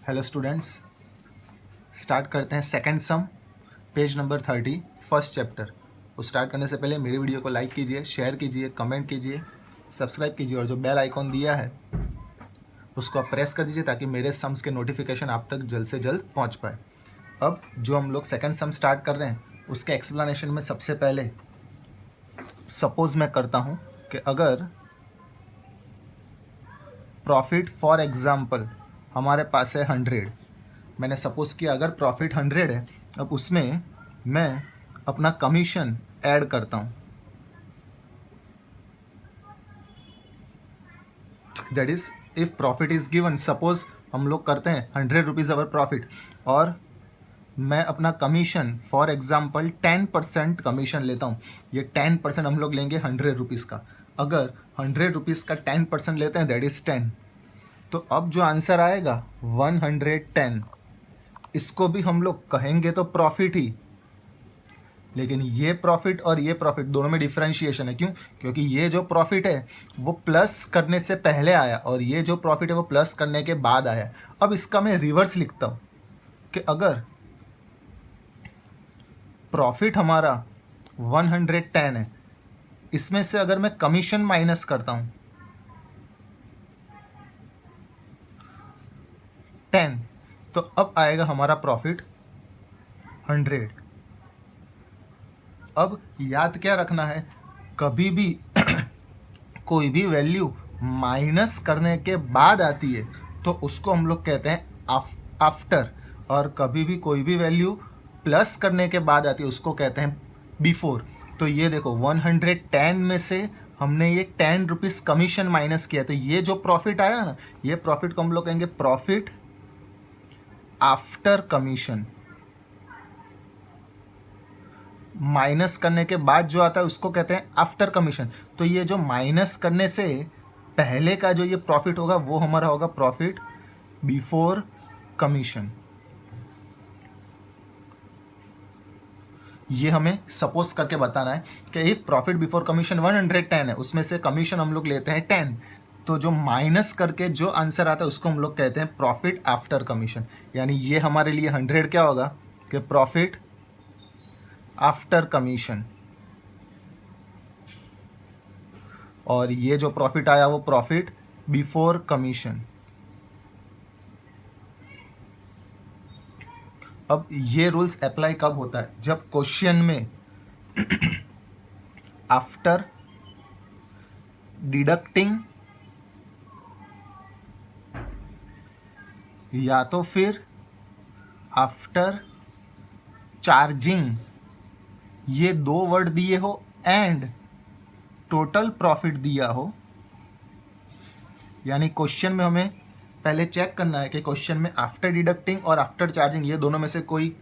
Hello students, start करते हैं second सम, page number 30, first chapter. वो स्टार्ट करने से पहले मेरी वीडियो को लाइक कीजिए, शेयर कीजिए, कमेंट कीजिए, सब्सक्राइब कीजिए और जो बेल आइकॉन दिया है उसको आप प्रेस कर दीजिए ताकि मेरे सम्स के नोटिफिकेशन आप तक जल्द से जल्द पहुंच पाए। अब जो हम लोग सेकंड सम स्टार्ट कर रहे हैं उसके एक्सप्लेनेशन में सबसे पहले सपोज मैं करता हूं कि अगर प्रॉफिट फॉर एग्जाम्पल हमारे पास है 100, मैंने सपोज किया अगर प्रॉफिट 100 है, अब उसमें मैं अपना कमीशन ऐड करता हूँ। That is if profit is given, suppose हम लोग करते हैं 100 रुपीज़ अवर प्रॉफिट और मैं अपना कमीशन फॉर एग्जाम्पल 10% कमीशन लेता हूँ। ये 10% हम लोग लेंगे 100 रुपीज़ का। अगर 100 रुपीज़ का 10% लेते हैं दैट इज़ 10, तो अब जो आंसर आएगा 110, इसको भी हम लोग कहेंगे तो प्रॉफिट ही, लेकिन ये प्रॉफिट और ये प्रॉफिट दोनों में डिफरेंशिएशन है। क्यों? क्योंकि ये जो प्रॉफिट है वो प्लस करने से पहले आया और ये जो प्रॉफिट है वो प्लस करने के बाद आया। अब इसका मैं रिवर्स लिखता हूँ कि अगर प्रॉफिट हमारा 110 है, इसमें से अगर मैं कमीशन माइनस करता हूँ 10, तो अब आएगा हमारा प्रॉफिट 100। अब याद क्या रखना है, कभी भी कोई भी वैल्यू माइनस करने के बाद आती है तो उसको हम लोग कहते हैं आफ्टर, और कभी भी कोई भी वैल्यू प्लस करने के बाद आती है उसको कहते हैं बिफोर। तो ये देखो 110 में से हमने ये 10 रुपीज़ कमीशन माइनस किया, तो ये जो प्रॉफिट आया ना, ये प्रॉफिट को हम लोग कहेंगे प्रॉफिट आफ्टर कमीशन। माइनस करने के बाद जो आता है उसको कहते हैं आफ्टर कमीशन। तो ये जो माइनस करने से पहले का जो ये प्रॉफिट होगा वो हमारा होगा प्रॉफिट बिफोर कमीशन। ये हमें सपोज करके बताना है कि इफ प्रॉफिट बिफोर कमीशन 110 है, उसमें से कमीशन हम लोग लेते हैं 10, तो जो माइनस करके जो आंसर आता है उसको हम लोग कहते हैं प्रॉफिट आफ्टर कमीशन। यानी ये हमारे लिए 100 क्या होगा कि प्रॉफिट आफ्टर कमीशन, और ये जो प्रॉफिट आया वो प्रॉफिट बिफोर कमीशन। अब ये रूल्स अप्लाई कब होता है? जब क्वेश्चन में आफ्टर डिडक्टिंग या तो फिर आफ्टर चार्जिंग ये दो वर्ड दिए हो एंड टोटल प्रॉफिट दिया हो। यानी क्वेश्चन में हमें पहले चेक करना है कि क्वेश्चन में आफ्टर डिडक्टिंग और आफ्टर चार्जिंग ये दोनों में से कोई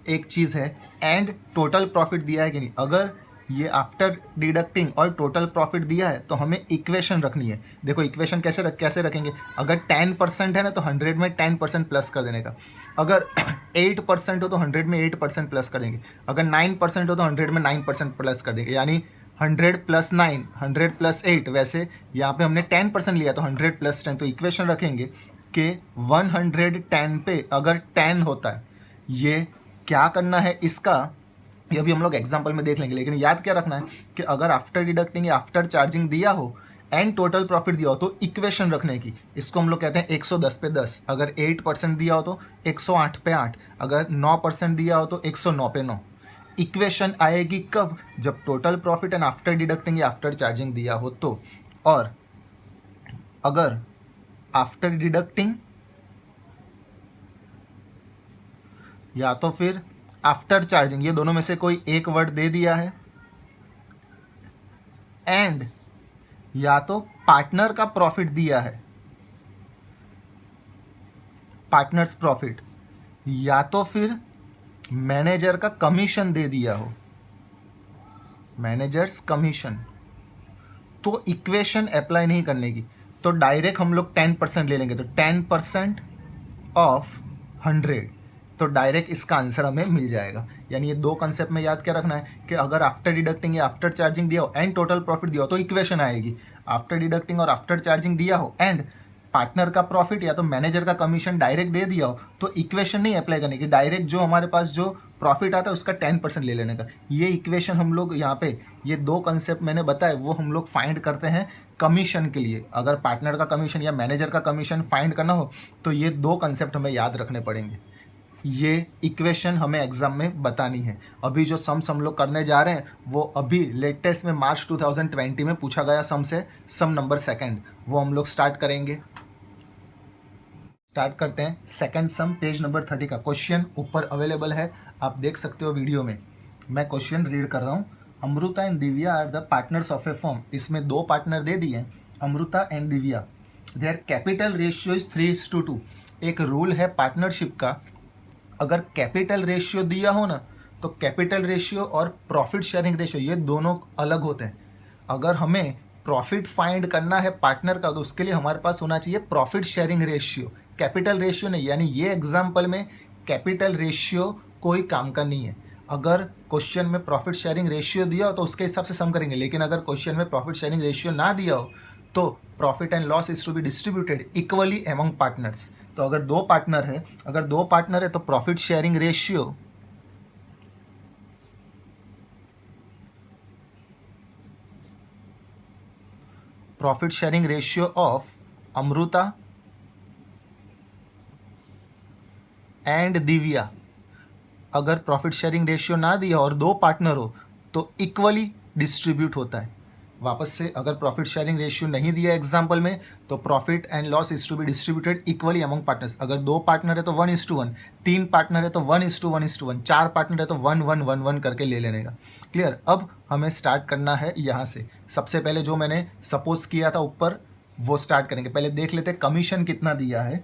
एक चीज़ है, एंड टोटल प्रॉफिट दिया है कि नहीं। अगर ये आफ्टर डिडक्टिंग और टोटल प्रॉफिट दिया है तो हमें इक्वेशन रखनी है। देखो इक्वेशन कैसे रखेंगे, अगर 10% है ना तो 100 में 10% प्लस कर देने का। अगर 8% हो तो 100 में 8% प्लस कर देंगे। अगर 9% हो तो 100 में 9% प्लस कर देंगे। यानी 100 + 9, 100 + 8। वैसे यहाँ पे हमने 10% लिया तो 100 + 10, तो इक्वेशन रखेंगे कि 110 पे अगर 10 होता है, ये क्या करना है इसका ये अभी हम लोग एग्जाम्पल में देख लेंगे। लेकिन याद क्या रखना है कि अगर आफ्टर डिडक्टिंग या आफ्टर चार्जिंग दिया हो एंड टोटल प्रॉफिट दिया हो तो इक्वेशन रखने की, इसको हम लोग कहते हैं 110 पे 10। अगर 8% दिया हो तो 108 पे 8, अगर 9% दिया हो तो 109 पे 9। इक्वेशन आएगी कब? जब total profit and after deducting या आफ्टर चार्जिंग दिया हो तो। और अगर आफ्टर डिडक्टिंग या तो फिर आफ्टर चार्जिंग ये दोनों में से कोई एक वर्ड दे दिया है, एंड या तो पार्टनर का प्रॉफिट दिया है, पार्टनर्स प्रॉफिट, या तो फिर मैनेजर का कमीशन दे दिया हो, मैनेजर्स कमीशन, तो इक्वेशन अप्लाई नहीं करने की। तो डायरेक्ट हम लोग 10% ले लेंगे, तो 10% ऑफ 100, तो डायरेक्ट इसका आंसर हमें मिल जाएगा। यानी ये दो कंसेप्ट में याद क्या रखना है कि अगर आफ्टर डिडक्टिंग या आफ्टर चार्जिंग दिया हो एंड टोटल प्रॉफिट दिया हो तो इक्वेशन आएगी। आफ्टर डिडक्टिंग और आफ्टर चार्जिंग दिया हो एंड पार्टनर का प्रॉफिट या तो मैनेजर का कमीशन डायरेक्ट दे दिया हो तो इक्वेशन नहीं अप्लाई करने की, डायरेक्ट जो हमारे पास जो प्रॉफिट आता है उसका 10% ले लेने का। ये इक्वेशन हम लोग यहाँ पे ये दो कंसेप्ट मैंने बताए वो हम लोग फाइंड करते हैं कमीशन के लिए। अगर पार्टनर का कमीशन या मैनेजर का कमीशन फाइंड करना हो तो ये दो कंसेप्ट हमें याद रखने पड़ेंगे। ये इक्वेशन हमें एग्जाम में बतानी है। अभी जो सम्स हम लोग करने जा रहे हैं वो अभी लेटेस्ट में मार्च 2020 में पूछा गया सम्स है, सम नंबर सेकंड, वो हम लोग स्टार्ट करेंगे। स्टार्ट करते हैं सेकंड सम, पेज नंबर 30 का क्वेश्चन ऊपर अवेलेबल है, आप देख सकते हो वीडियो में। मैं क्वेश्चन रीड कर रहा हूँ। Amrita and Divya are the partners of a firm. इसमें दो पार्टनर दे दिए, Amrita and Divya. Their capital ratio is 3:2। एक रूल है पार्टनरशिप का, अगर कैपिटल रेशियो दिया हो ना तो कैपिटल रेशियो और प्रॉफिट शेयरिंग रेशियो ये दोनों अलग होते हैं। अगर हमें प्रॉफिट फाइंड करना है पार्टनर का तो उसके लिए हमारे पास होना चाहिए profit sharing ratio, capital ratio नहीं। यानी ये एग्जाम्पल में कैपिटल रेशियो कोई काम का नहीं है। अगर क्वेश्चन में प्रॉफिट शेयरिंग रेशियो दिया हो तो उसके हिसाब से सम करेंगे, लेकिन अगर क्वेश्चन में प्रॉफिट शेयरिंग रेशियो ना दिया हो तो profit and loss is to be distributed equally among partners. तो अगर दो पार्टनर है तो profit sharing ratio of Amrita and Divya, अगर प्रॉफिट शेयरिंग रेशियो ना दिया और दो पार्टनर हो तो इक्वली डिस्ट्रीब्यूट होता है। वापस से, अगर प्रॉफिट शेयरिंग रेशियो नहीं दिया एग्जाम्पल में तो profit and loss is to be distributed equally among partners. अगर दो पार्टनर है तो 1:1, तीन पार्टनर है तो 1:1:1, चार पार्टनर है तो 1:1:1 करके ले लेने का। क्लियर। अब हमें स्टार्ट करना है यहाँ से। सबसे पहले जो मैंने सपोज किया था ऊपर वो स्टार्ट करेंगे। पहले देख लेते हैं कमीशन कितना दिया है।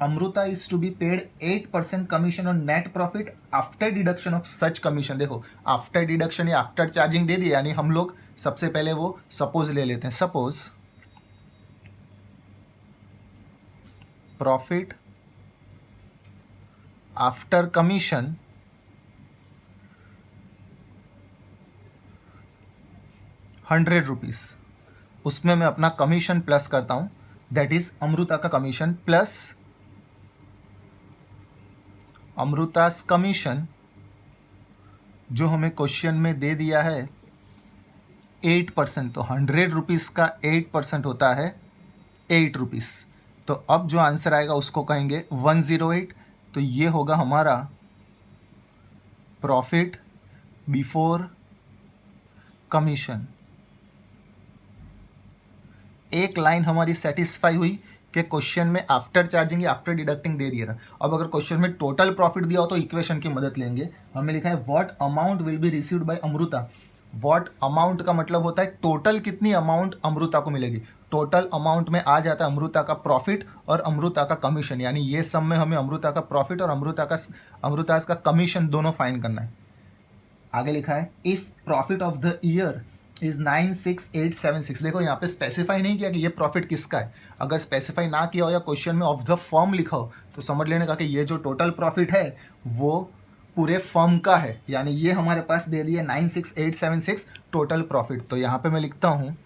Amrita is to be paid 8% commission on net profit after deduction of such commission. देखो आफ्टर डिडक्शन या आफ्टर चार्जिंग दे दिया, यानी हम लोग सबसे पहले वो सपोज ले लेते हैं। सपोज प्रॉफिट आफ्टर कमीशन ₹100, उसमें मैं अपना कमीशन प्लस करता हूं, दैट इज अमृता का कमीशन प्लस अमृतास कमीशन जो हमें क्वेश्चन में दे दिया है 8%। तो ₹100 का 8% होता है ₹8। तो अब जो आंसर आएगा उसको कहेंगे 108। तो ये होगा हमारा प्रॉफिट बिफोर कमीशन। एक लाइन हमारी सेटिस्फाई हुई कि क्वेश्चन में आफ्टर चार्जिंग या आफ्टर डिडक्टिंग दे दिया था। अब अगर क्वेश्चन में टोटल प्रॉफिट दिया हो तो इक्वेशन की मदद लेंगे। हमें लिखा है what amount will be received by Amrita. What amount का मतलब होता है टोटल कितनी अमाउंट अमृता को मिलेगी। टोटल अमाउंट में आ जाता है अमृता का प्रॉफिट और अमृता का कमीशन, यानी ये सब में हमें अमृता का प्रॉफिट और अमृता का कमीशन दोनों फाइंड करना है। आगे लिखा है if profit of the year is 96876। देखो यहाँ पे स्पेसिफाई नहीं किया कि ये प्रॉफिट किसका है। अगर स्पेसिफाई ना किया हो या क्वेश्चन में ऑफ द फर्म लिखा हो तो समझ लेने का कि ये जो टोटल प्रॉफिट है वो पूरे फर्म का है, यानी ये हमारे पास दे दिया 96876 टोटल प्रॉफिट। तो यहाँ पे मैं लिखता हूँ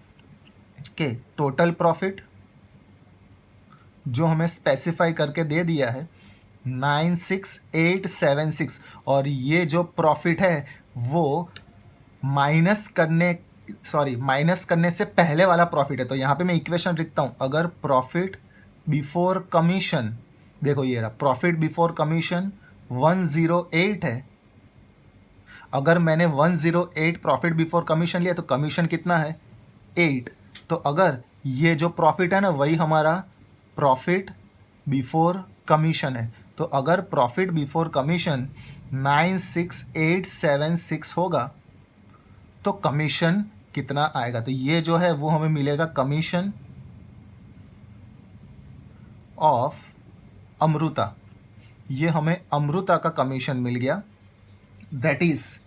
कि टोटल प्रॉफिट जो हमें स्पेसिफाई करके दे दिया है 96876, और ये जो प्रॉफिट है वो माइनस करने से पहले वाला प्रॉफिट है। तो यहाँ पे मैं इक्वेशन लिखता हूँ, अगर प्रॉफिट बिफोर कमीशन, देखो ये रहा प्रॉफिट बिफोर कमीशन 108 है। अगर मैंने 108 प्रॉफिट बिफोर कमीशन लिया तो कमीशन कितना है 8। तो अगर ये जो प्रॉफिट है ना वही हमारा प्रॉफिट बिफोर कमीशन है। तो अगर प्रॉफिट बिफोर कमीशन 96876 होगा तो कमीशन कितना आएगा। तो ये जो है वो हमें मिलेगा कमीशन ऑफ अमृता। ये हमें अमृता का कमीशन मिल गया, दैट इज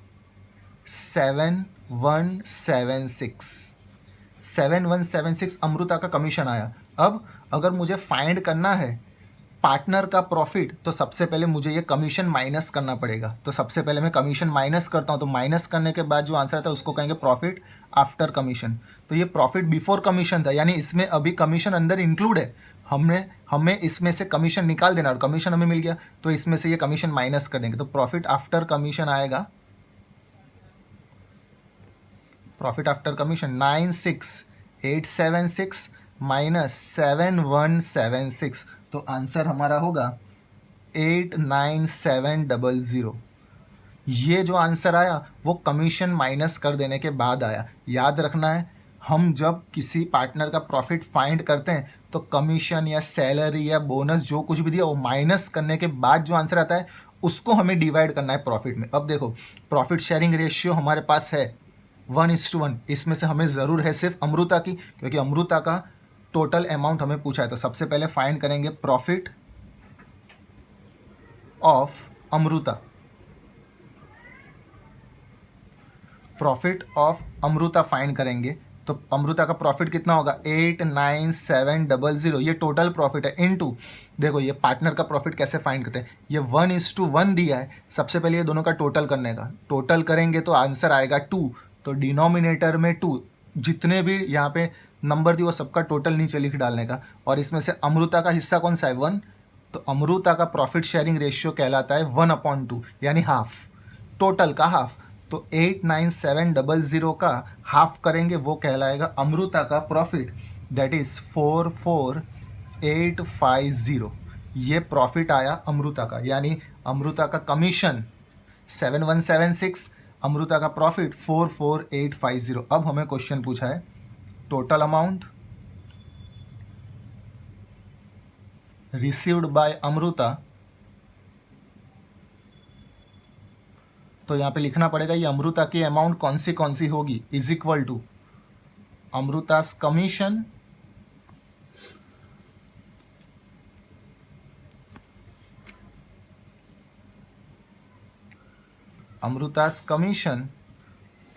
7176 अमृता का कमीशन आया। अब अगर मुझे फाइंड करना है पार्टनर का प्रॉफिट तो सबसे पहले मुझे ये कमीशन माइनस करना पड़ेगा। तो सबसे पहले मैं कमीशन माइनस करता हूँ, तो माइनस करने के बाद जो आंसर आता है उसको कहेंगे प्रॉफिट आफ्टर कमीशन। तो ये प्रॉफिट बिफोर कमीशन था, यानी इसमें अभी कमीशन अंदर इंक्लूड है हमें इसमें से कमीशन निकाल देना और कमीशन हमें मिल गया तो इसमें से ये कमीशन माइनस कर देंगे, तो प्रॉफिट आफ्टर कमीशन आएगा, प्रॉफिट आफ्टर कमीशन 96876 माइनस 7176, तो आंसर हमारा होगा 89700। ये जो आंसर आया वो कमीशन माइनस कर देने के बाद आया। याद रखना है, हम जब किसी पार्टनर का प्रॉफिट फाइंड करते हैं तो कमीशन या सैलरी या बोनस जो कुछ भी दिया वो माइनस करने के बाद जो आंसर आता है उसको हमें डिवाइड करना है प्रॉफिट में। अब देखो प्रॉफिट शेयरिंग रेशियो हमारे पास है 1:1, इसमें से हमें ज़रूर है सिर्फ अमृता की, क्योंकि अमृता का टोटल अमाउंट हमें पूछा है। तो सबसे पहले फाइंड करेंगे profit of Amrita, profit of Amrita find करेंगे तो अमृता का प्रॉफिट कितना होगा 89700, ये टोटल प्रॉफिट है इनटू, देखो ये पार्टनर का प्रॉफिट कैसे फाइंड करते हैं, ये 1:1 दिया है। सबसे पहले ये दोनों का टोटल करने का, टोटल करेंगे तो आंसर आएगा 2, तो डिनोमिनेटर में 2, जितने भी यहाँ पे नंबर दिए वो सबका टोटल नीचे लिख डालने का, और इसमें से अमृता का हिस्सा कौन सा है 1, तो अमृता का प्रॉफिट शेयरिंग रेशियो कहलाता है 1/2 यानी हाफ, टोटल का हाफ। तो 89700 का हाफ करेंगे वो कहलाएगा अमृता का प्रॉफिट, दैट इज़ 44850। ये प्रॉफिट आया अमृता का, यानी अमृता का कमीशन 7176, अमृता का प्रॉफिट 44850। अब हमें क्वेश्चन पूछा है total amount received by Amrita, तो यहाँ पे लिखना पड़ेगा ये अमृता की अमाउंट कौन सी होगी, is equal to Amrita's commission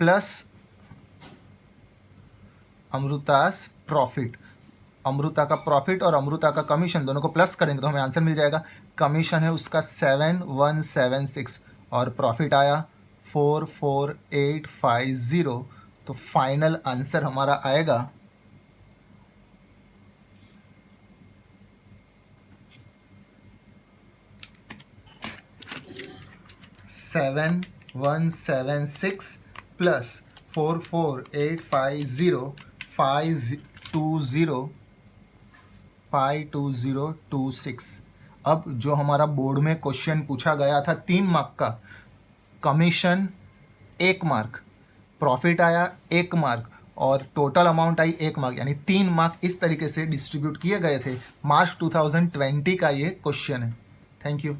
plus Amrita's profit. Amrita का प्रॉफिट और अमृता का कमीशन दोनों को प्लस करेंगे तो हमें आंसर मिल जाएगा। कमीशन है उसका 7176 और प्रॉफिट आया 44850, तो फाइनल आंसर हमारा आएगा 7176 प्लस 44850 52026। अब जो हमारा बोर्ड में क्वेश्चन पूछा गया था 3 मार्क का, कमीशन 1 मार्क, प्रॉफिट आया 1 मार्क और टोटल अमाउंट आई 1 मार्क, यानी 3 मार्क इस तरीके से डिस्ट्रीब्यूट किए गए थे। मार्च 2020 का ये क्वेश्चन है। Thank you.